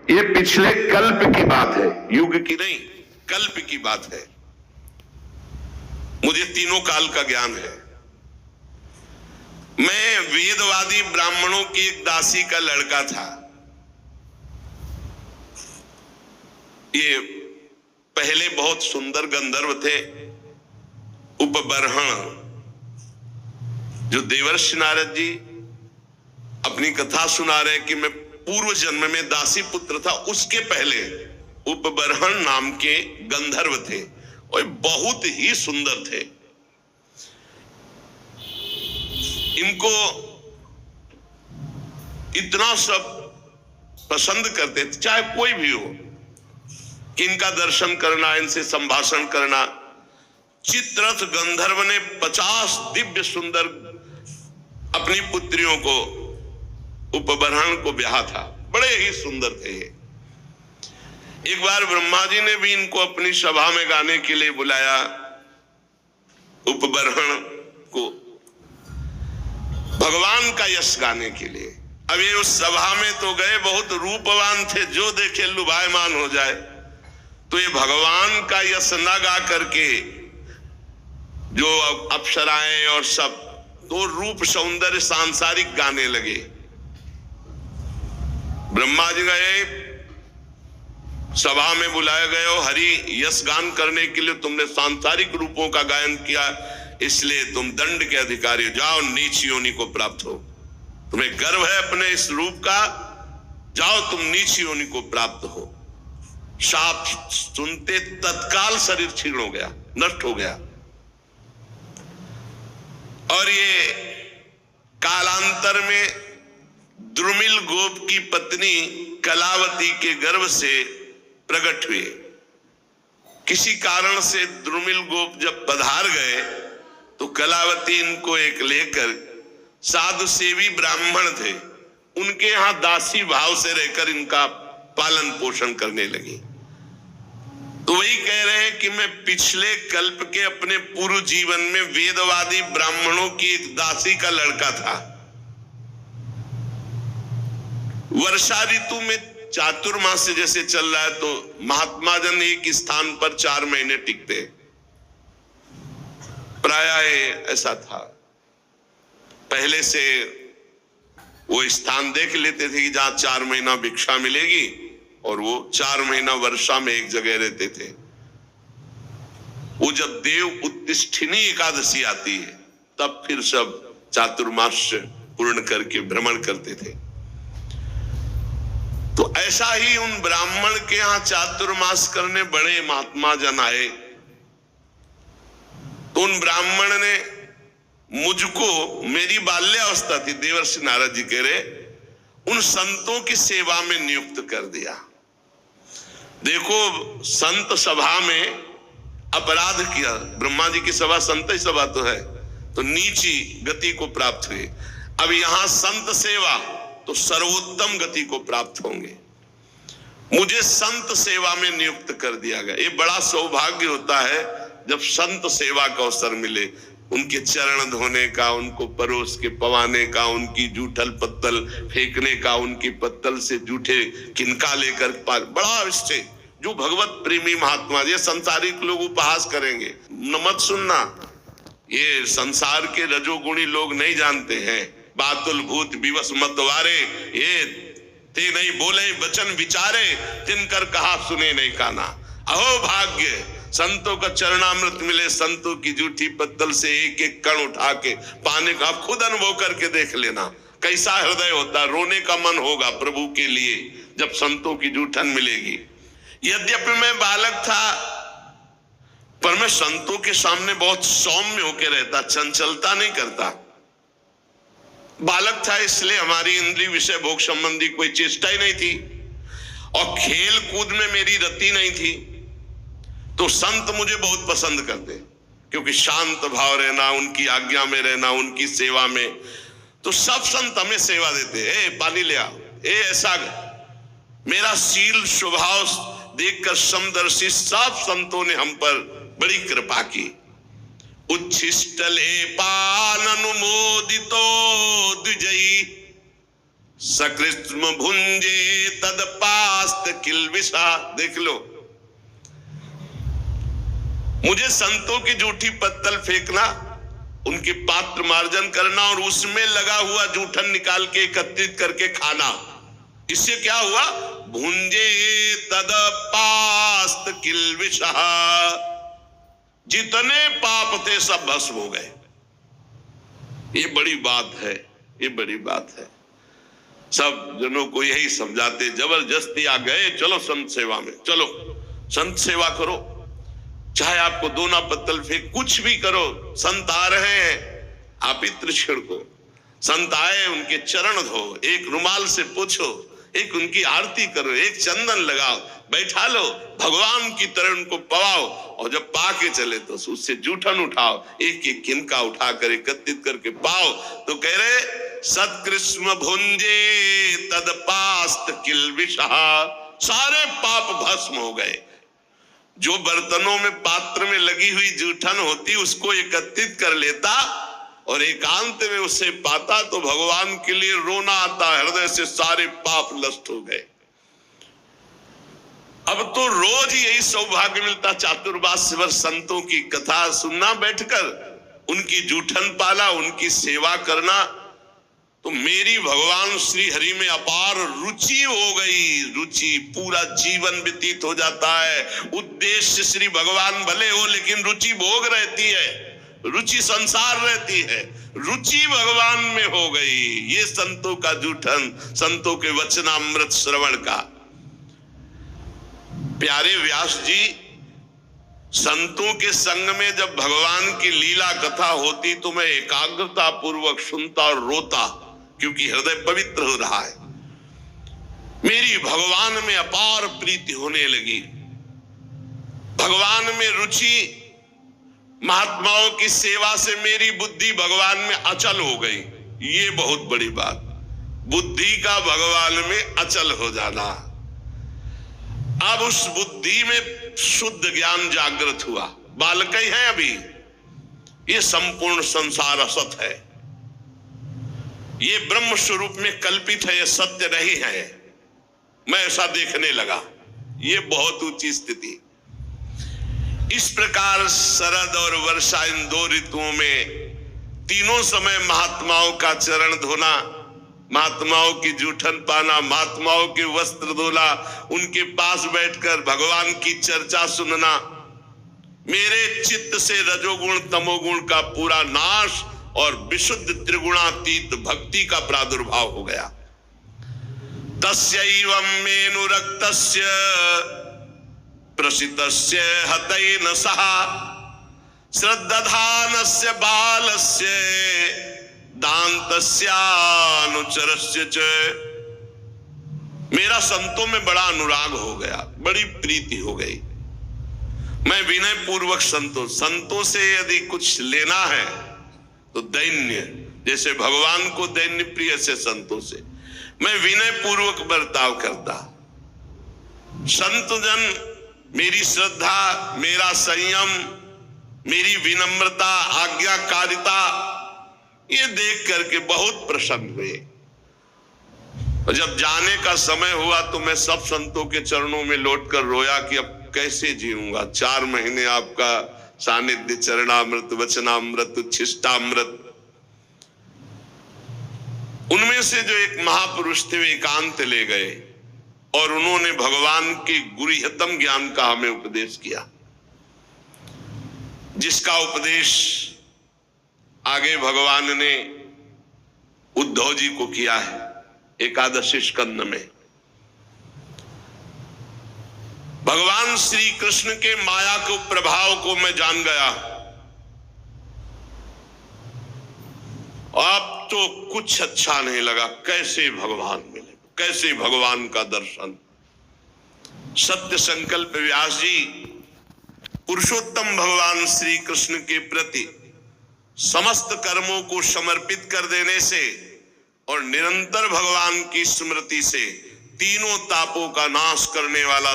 ये पिछले कल्प की बात है, युग की नहीं, कल्प की बात है। मुझे तीनों काल का ज्ञान है। मैं वेदवादी ब्राह्मणों की एक दासी का लड़का था। ये पहले बहुत सुंदर गंधर्व थे, उपबरहण, जो देवर्षि नारद जी अपनी कथा सुना रहे कि मैं पूर्व जन्म में दासी पुत्र था, उसके पहले उपबरहण नाम के गंधर्व थे और बहुत ही सुंदर थे। इनको इतना सब पसंद करते थे, चाहे कोई भी हो, कि इनका दर्शन करना, इनसे संभाषण करना। चित्ररथ गंधर्व ने 50 दिव्य सुंदर अपनी पुत्रियों को, उपबरहण को ब्याहा था। बड़े ही सुंदर थे ये। एक बार ब्रह्मा जी ने भी इनको अपनी सभा में गाने के लिए बुलाया, उपबरहण को, भगवान का यश गाने के लिए। अब ये उस सभा में तो गए, बहुत रूपवान थे, जो देखे लुभायमान हो जाए। तो ये भगवान का यश न गा करके जो अप्सराएं और सब तो रूप सौंदर्य सांसारिक गाने लगे। ब्रह्मा जी गए, सभा में बुलाए गए हो, हरि यश गान करने के लिए तुमने सांसारिक रूपों का गायन किया, इसलिए तुम दंड के अधिकारी हो, जाओ नीच योनि को प्राप्त हो। तुम्हें गर्व है अपने इस रूप का, जाओ तुम नीच योनि को प्राप्त हो। शाप सुनते तत्काल शरीर छीण हो गया, नष्ट हो गया। और ये कालांतर में द्रुमिल गोप की पत्नी कलावती के गर्भ से प्रकट हुए। किसी कारण से द्रुमिल गोप जब पधार गए तो कलावती इनको एक लेकर, साधु सेवी ब्राह्मण थे, उनके यहां दासी भाव से रहकर इनका पालन पोषण करने लगी। तो वही कह रहे हैं कि मैं पिछले कल्प के अपने पूर्व जीवन में वेदवादी ब्राह्मणों की एक दासी का लड़का था। वर्षा ऋतु में चातुर्मास जैसे चल रहा है तो महात्मा जन एक स्थान पर 4 महीने टिकते, प्रायः ऐसा था। पहले से वो स्थान देख लेते थे कि जहां 4 महीना भिक्षा मिलेगी, और वो 4 महीना वर्षा में एक जगह रहते थे। वो जब देव उत्तिष्ठिनी एकादशी आती है तब फिर सब चातुर्मास पूर्ण करके भ्रमण करते थे। तो ऐसा ही उन ब्राह्मण के यहां चातुर्मास करने बड़े महात्मा जन आए। तो उन ब्राह्मण ने मुझको, मेरी बाल्यावस्था थी, देवर्षि नारद जी कह रहे, उन संतों की सेवा में नियुक्त कर दिया। देखो, संत सभा में अपराध किया, ब्रह्मा जी की सभा संत ही सभा तो है, तो नीची गति को प्राप्त हुए। अब यहां संत सेवा तो सर्वोत्तम गति को प्राप्त होंगे। मुझे संत सेवा में नियुक्त कर दिया गया। ये बड़ा सौभाग्य होता है जब संत सेवा का अवसर मिले, उनके चरण धोने का, उनको परोस के पवाने का, उनकी जूठल पत्तल फेंकने का, उनकी पत्तल से जूठे किनका लेकर बड़ा विषय। जो भगवत प्रेमी महात्मा, ये संसारिक लोग उपहास करेंगे, मत सुनना, ये संसार के रजोगुणी लोग नहीं जानते हैं। बातुल भूत विवश मतवारे, ये ते नहीं बोले वचन विचारे, तिनकर कहा सुने नहीं काना। अहो भाग्य, संतों का चरणामृत मिले, संतों की जूठी पत्तल से एक एक कण उठा के पाने का। आप खुद अनुभव करके देख लेना कैसा हृदय होता, रोने का मन होगा प्रभु के लिए जब संतों की जूठन मिलेगी। यद्यपि मैं बालक था, पर मैं संतों के सामने बहुत सौम्य होकर रहता, चंचलता नहीं करता। बालक था इसलिए हमारी इंद्रिय विषय भोग संबंधी कोई चेष्टा ही नहीं थी, और खेल कूद में मेरी रति नहीं थी। तो संत मुझे बहुत पसंद करते, क्योंकि शांत भाव रहना, उनकी आज्ञा में रहना, उनकी सेवा में। तो सब संत हमें सेवा देते, ए पानी ले आओ, ए ऐसा। मेरा शील स्वभाव देखकर समदर्शी सब संतों ने हम पर बड़ी कृपा की। उच्छिष्टले पान अनुमोदितो द्विजयी सकृष्म भुंजे तदपास्त किलविषा। देख लो, मुझे संतों की जूठी पत्तल फेंकना, उनके पात्र मार्जन करना और उसमें लगा हुआ जूठन निकाल के एकत्रित करके खाना, इससे क्या हुआ? भुंजे तदपास्त किलविषा, जितने पाप थे सब भस्म हो गए। ये बड़ी बात है, ये बड़ी बात है। सब जनों को यही समझाते, जबरदस्ती आ गए, चलो संत सेवा में, चलो संत सेवा करो, चाहे आपको दोना पत्तल फेंक, कुछ भी करो। संत आ रहे हैं, आप इत्र छिड़को। संत आए, उनके चरण धो, एक रुमाल से पोछो, एक उनकी आरती करो, एक चंदन लगाओ, बैठा लो, भगवान की तरह उनको पवाओ, और जब पाके चले तो उससे जूठन उठाओ, एक एक किनका उठाकर एकत्रित करके पाओ। तो कह रहे सत्कृष्म भुंजे तदपास्त किलविषा, सारे पाप भस्म हो गए। जो बर्तनों में, पात्र में लगी हुई जूठन होती, उसको एकत्रित कर लेता और एकांत में उसे पाता तो भगवान के लिए रोना आता, हृदय से सारे पाप नष्ट हो गए। अब तो रोज यही सौभाग्य मिलता, चातुर्मास्य वर्ष संतों की कथा सुनना, बैठकर उनकी जूठन पाला, उनकी सेवा करना। तो मेरी भगवान श्री हरि में अपार रुचि हो गई, रुचि, पूरा जीवन व्यतीत हो जाता है। उद्देश्य श्री भगवान भले हो, लेकिन रुचि भोग रहती है, रुचि संसार रहती है, रुचि भगवान में हो गई। ये संतों का जूठन, संतों के वचनामृत श्रवण का। प्यारे व्यास जी, संतों के संग में जब भगवान की लीला कथा होती तो मैं एकाग्रता पूर्वक सुनता और रोता, क्योंकि हृदय पवित्र हो रहा है। मेरी भगवान में अपार प्रीति होने लगी, भगवान में रुचि, महात्माओं की सेवा से मेरी बुद्धि भगवान में अचल हो गई। ये बहुत बड़ी बात, बुद्धि का भगवान में अचल हो जाना। अब उस बुद्धि में शुद्ध ज्ञान जागृत हुआ। बालक ही है अभी, ये संपूर्ण संसार असत है, ये ब्रह्म स्वरूप में कल्पित है, ये सत्य नहीं है, मैं ऐसा देखने लगा। ये बहुत ऊंची स्थिति। इस प्रकार शरद और वर्षा, इन दो ऋतुओं में तीनों समय महात्माओं का चरण धोना, महात्माओं की जूठन पाना, महात्माओं के वस्त्र धोना, उनके पास बैठकर भगवान की चर्चा सुनना, मेरे चित्त से रजोगुण तमोगुण का पूरा नाश और विशुद्ध त्रिगुणातीत भक्ति का प्रादुर्भाव हो गया। तस्यैवं मेनुरक्तस्य प्रसितस्य हतैन सह श्रद्धानस्य बालस्य दान्तस्यानुचरस्य च। मेरा संतों में बड़ा अनुराग हो गया, बड़ी प्रीति हो गई। मैं विनय पूर्वक संतों से यदि कुछ लेना है तो दैन्य, जैसे भगवान को दैन्य प्रिय से संतों से मैं विनय पूर्वक बर्ताव करता। संत जन मेरी श्रद्धा, मेरा संयम, मेरी विनम्रता, आज्ञाकारिता, ये देख करके बहुत प्रसन्न हुए। और जब जाने का समय हुआ तो मैं सब संतों के चरणों में लौटकर रोया कि अब कैसे जीऊंगा। 4 महीने आपका सानिध्य, चरणामृत, वचनामृत, उच्छिष्टामृत। उनमें से जो एक महापुरुष थे वे एकांत ले गए और उन्होंने भगवान के गुरुहितम ज्ञान का हमें उपदेश किया, जिसका उपदेश आगे भगवान ने उद्धव जी को किया है एकादशी स्कंद में। भगवान श्री कृष्ण के माया के प्रभाव को मैं जान गया। अब तो कुछ अच्छा नहीं लगा, कैसे भगवान मिले, कैसे भगवान का दर्शन। सत्य संकल्प व्यास जी पुरुषोत्तम भगवान श्री कृष्ण के प्रति समस्त कर्मों को समर्पित कर देने से और निरंतर भगवान की स्मृति से तीनों तापों का नाश करने वाला